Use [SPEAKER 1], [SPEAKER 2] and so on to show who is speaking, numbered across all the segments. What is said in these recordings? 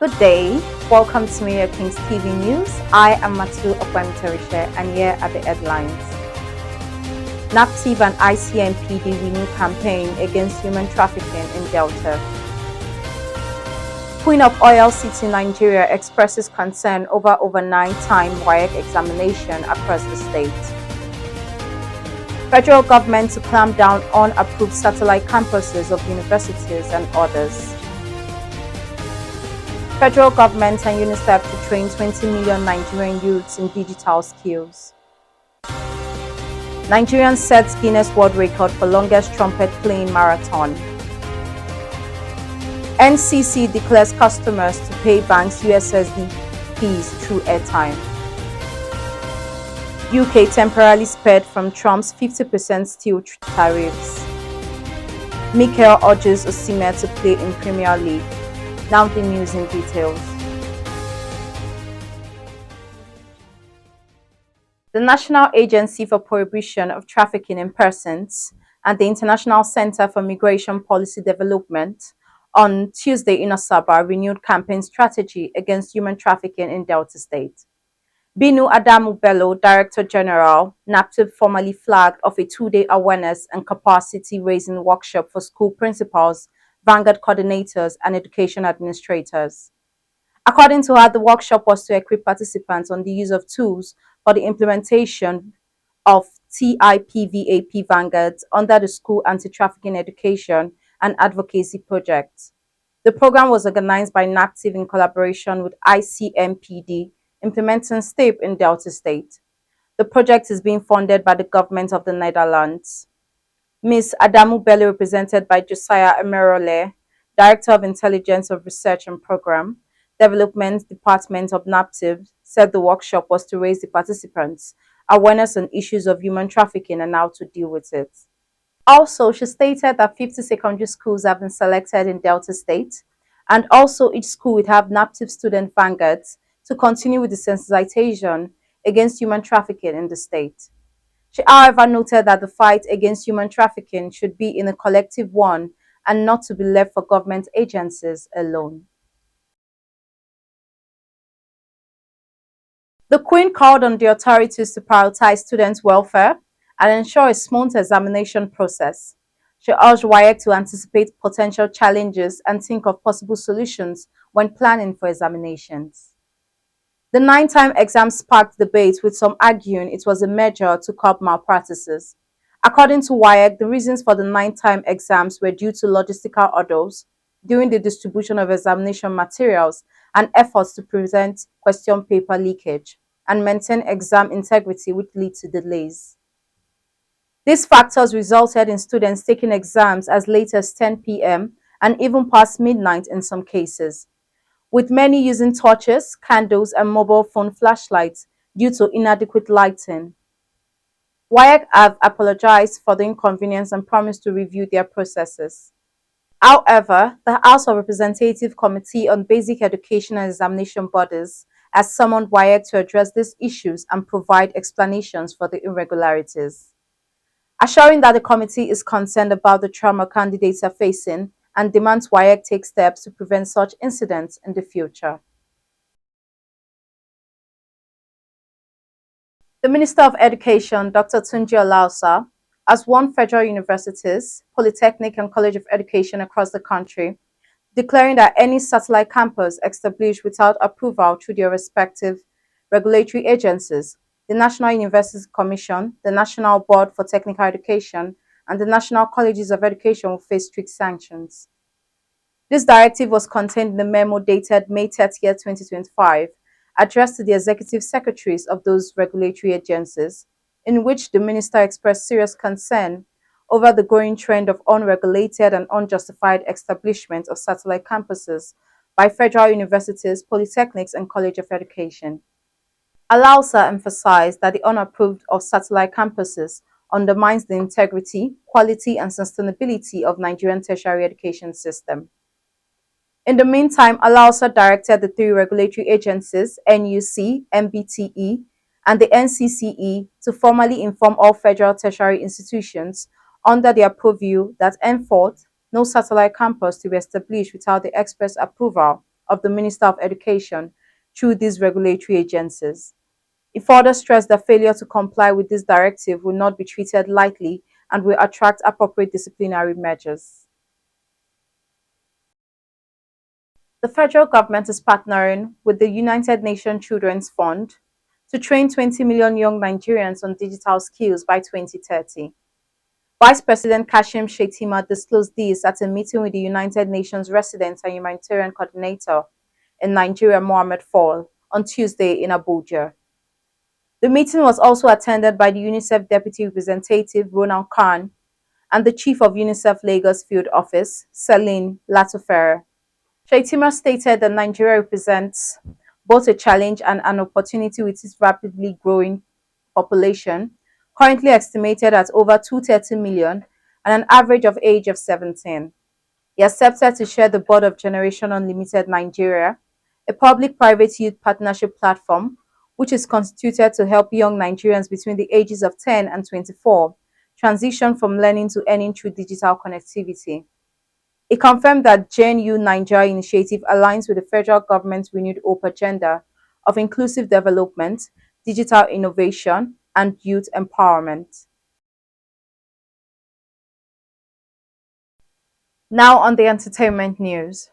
[SPEAKER 1] Good day. Welcome to Mayor King's TV News. I am Matu Okwemiterishe and here are the headlines. NAPTIP and ICMPD renew campaign against human trafficking in Delta. Queen of Oil City, Nigeria expresses concern over overnight-time WAEC examination across the state. Federal government to clamp down on approved satellite campuses of universities and others. Federal government and Unicef to train 20 million Nigerian youths in digital skills. Nigerian sets Guinness World Record for longest trumpet playing marathon. NCC declares customers to pay banks USSD fees through airtime. UK temporarily spared from Trump's 50% steel tariffs. Mikel urges Osimhen to play in Premier League. Now the news in details. The National Agency for Prohibition of Trafficking in Persons and the International Center for Migration Policy Development on Tuesday in Asaba renewed campaign strategy against human trafficking in Delta State. Binta Adamu-Bello, Director General, NAPTIP formally flagged off a two-day awareness and capacity-raising workshop for school principals, vanguard coordinators, and education administrators. According to her, the workshop was to equip participants on the use of tools for the implementation of TIPVAP vanguards under the School Anti-Trafficking Education and Advocacy Project. The program was organized by NAPTIP in collaboration with ICMPD, implementing STEP in Delta State. The project is being funded by the government of the Netherlands. Ms. Adamu-Bello, represented by Josiah Emerole, Director of Intelligence of Research and Program Development Department of NAPTIP, said the workshop was to raise the participants' awareness on issues of human trafficking and how to deal with it. Also, she stated that 50 secondary schools have been selected in Delta State, and also each school would have NAPTIP student vanguards to continue with the sensitization against human trafficking in the state. She, however, noted that the fight against human trafficking should be in a collective one and not to be left for government agencies alone. The Queen called on the authorities to prioritize students' welfare and ensure a smooth examination process. She urged WAEC to anticipate potential challenges and think of possible solutions when planning for examinations. The 9-time exam sparked debate, with some arguing it was a measure to curb malpractices. According to WAEC, the reasons for the 9-time exams were due to logistical hurdles during the distribution of examination materials and efforts to prevent question paper leakage and maintain exam integrity, which lead to delays. These factors resulted in students taking exams as late as 10 p.m. and even past midnight in some cases, with many using torches, candles, and mobile phone flashlights due to inadequate lighting. WAEC have apologized for the inconvenience and promised to review their processes. However, the House of Representatives Committee on Basic Education and Examination Bodies has summoned WAEC to address these issues and provide explanations for the irregularities, assuring that the committee is concerned about the trauma candidates are facing and demands WAEC take steps to prevent such incidents in the future. The Minister of Education, Dr. Tunji Alausa, has warned federal universities, polytechnic and college of education across the country, declaring that any satellite campus established without approval through their respective regulatory agencies, the National Universities Commission, the National Board for Technical Education, and the National Colleges of Education will face strict sanctions. This directive was contained in the memo dated May 30, 2025, addressed to the executive secretaries of those regulatory agencies, in which the minister expressed serious concern over the growing trend of unregulated and unjustified establishment of satellite campuses by federal universities, polytechnics, and college of education. Alausa emphasized that the unapproved of satellite campuses undermines the integrity, quality, and sustainability of Nigerian tertiary education system. In the meantime, Alausa directed the 3 regulatory agencies, NUC, MBTE, and the NCCE, to formally inform all federal tertiary institutions under their purview that henceforth no satellite campus to be established without the express approval of the Minister of Education through these regulatory agencies. It further stressed that failure to comply with this directive will not be treated lightly and will attract appropriate disciplinary measures. The federal government is partnering with the United Nations Children's Fund to train 20 million young Nigerians on digital skills by 2030. Vice President Kashim Shettima disclosed this at a meeting with the United Nations Resident and Humanitarian Coordinator in Nigeria, Mohammed Fall, on Tuesday in Abuja. The meeting was also attended by the Unicef Deputy Representative Ronald Khan and the Chief of Unicef Lagos Field Office, Celine Latofere. Shettima stated that Nigeria represents both a challenge and an opportunity with its rapidly growing population, currently estimated at over 230 million, and an average of age of 17. He accepted to chair the board of Generation Unlimited Nigeria, a public-private youth partnership platform which is constituted to help young Nigerians between the ages of 10 and 24 transition from learning to earning through digital connectivity. He confirmed that GenU Nigeria initiative aligns with the federal government's renewed hope agenda of inclusive development, digital innovation, and youth empowerment. Now on the entertainment news.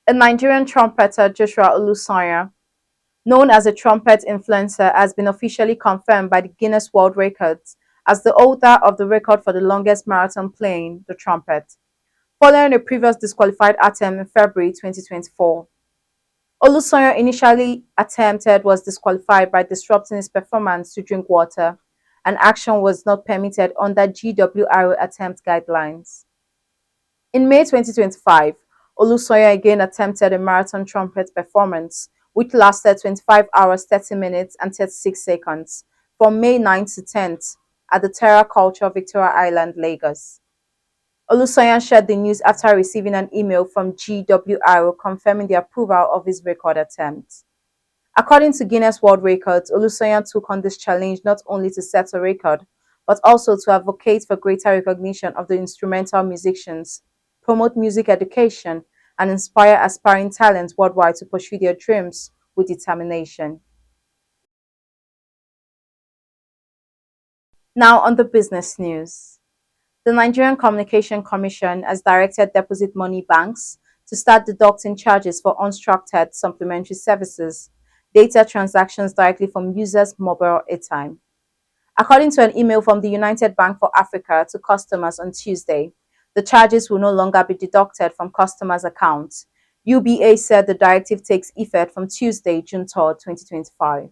[SPEAKER 1] A Nigerian trumpeter, Joshua Olusanya, known as a trumpet influencer, has been officially confirmed by the Guinness World Records as the holder of the record for the longest marathon playing the trumpet, following a previous disqualified attempt in February 2024. Olusanya initially attempted was disqualified by disrupting his performance to drink water, and action was not permitted under GWR attempt guidelines. In May 2025, Olusanya again attempted a marathon trumpet performance, which lasted 25 hours, 30 minutes, and 36 seconds from May 9th to 10th at the Terra Culture Victoria Island, Lagos. Olusanya shared the news after receiving an email from GWR confirming the approval of his record attempt. According to Guinness World Records, Olusanya took on this challenge not only to set a record, but also to advocate for greater recognition of the instrumental musicians, promote music education, and inspire aspiring talents worldwide to pursue their dreams with determination. Now on the business news. The Nigerian Communication Commission has directed deposit money banks to start deducting charges for unstructured supplementary services, data transactions directly from users' mobile airtime. According to an email from the United Bank for Africa to customers on Tuesday, the charges will no longer be deducted from customers' accounts. UBA said the directive takes effect from Tuesday, June 3rd, 2025.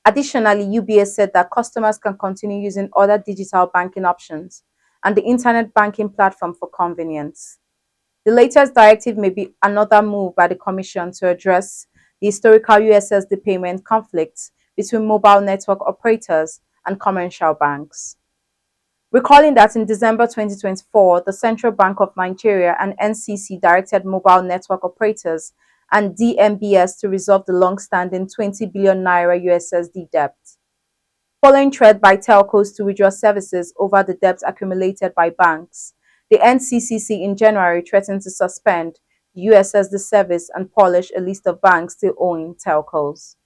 [SPEAKER 1] Additionally, UBA said that customers can continue using other digital banking options and the internet banking platform for convenience. The latest directive may be another move by the Commission to address the historical USSD payment conflicts between mobile network operators and commercial banks. Recalling that in December 2024, the Central Bank of Nigeria and NCC directed mobile network operators and DMBS to resolve the long-standing 20 billion naira USSD debt. Following threat by telcos to withdraw services over the debt accumulated by banks, the NCCC in January threatened to suspend the USSD service and polish a list of banks still owing telcos.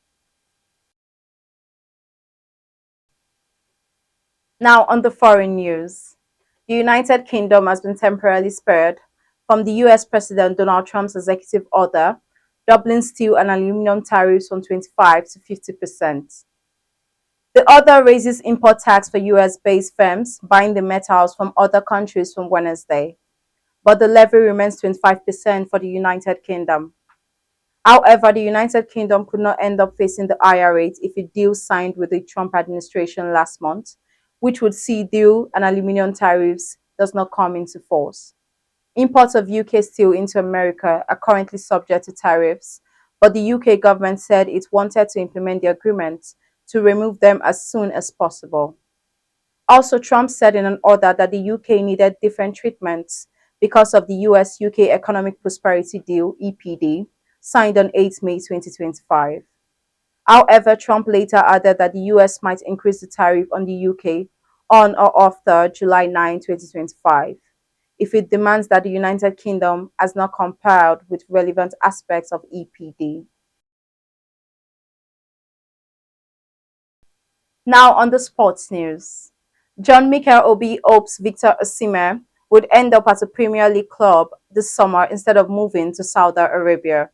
[SPEAKER 1] Now on the foreign news. The United Kingdom has been temporarily spared from the US President Donald Trump's executive order, doubling steel and aluminum tariffs from 25 to 50%. The order raises import tax for US-based firms buying the metals from other countries from Wednesday, but the levy remains 25% for the United Kingdom. However, the United Kingdom could not end up facing the higher rate if a deal signed with the Trump administration last month, which would see steel and aluminum tariffs does not come into force. Imports of UK steel into America are currently subject to tariffs, but the UK government said it wanted to implement the agreement to remove them as soon as possible. Also, Trump said in an order that the UK needed different treatments because of the US-UK Economic Prosperity Deal, EPD, signed on 8 May 2025. However, Trump later added that the US might increase the tariff on the UK on or after July 9, 2025. if it demands that the United Kingdom has not complied with relevant aspects of EPD. Now on the sports news. John Mikel Obi hopes Victor Osimhen would end up at a Premier League club this summer instead of moving to Saudi Arabia.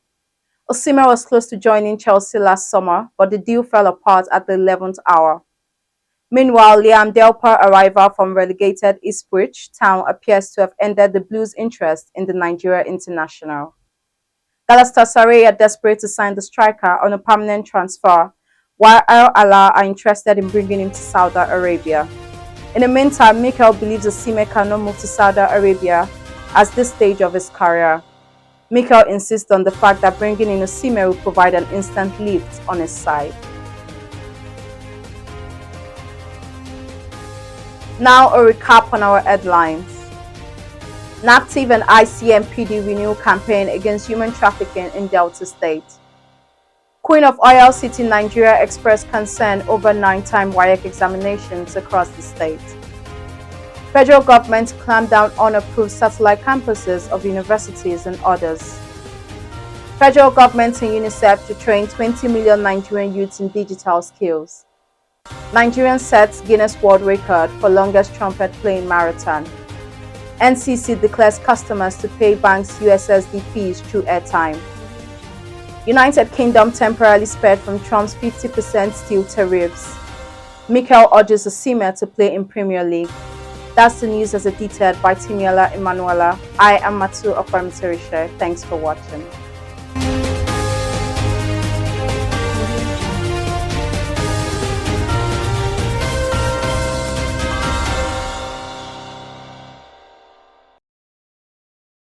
[SPEAKER 1] Osimhen was close to joining Chelsea last summer, but the deal fell apart at the 11th hour. Meanwhile, Liam Delper arrival from relegated Ipswich Town appears to have ended the Blues' interest in the Nigeria international. Galatasaray are desperate to sign the striker on a permanent transfer, while Al Ahly are interested in bringing him to Saudi Arabia. In the meantime, Mikel believes Osimhen cannot move to Saudi Arabia at this stage of his career. Mikel insists on the fact that bringing in Osimhen will provide an instant lift on his side. Now a recap on our headlines. NAPTIP and ICMPD renew campaign against human trafficking in Delta State. Queen of Oil City, Nigeria expressed concern over 9-time WAEC examinations across the state. Federal government clamped down on approved satellite campuses of universities and others. Federal government and Unicef to train 20 million Nigerian youths in digital skills. Nigerian sets Guinness World Record for longest trumpet playing marathon. NCC declares customers to pay banks USSD fees through airtime. United Kingdom temporarily spared from Trump's 50% steel tariffs. Mikel urges Osimhen to play in Premier League. That's the news as detailed by Timiola Emanuela. I am Matu Okwamitirishe. Thanks for watching.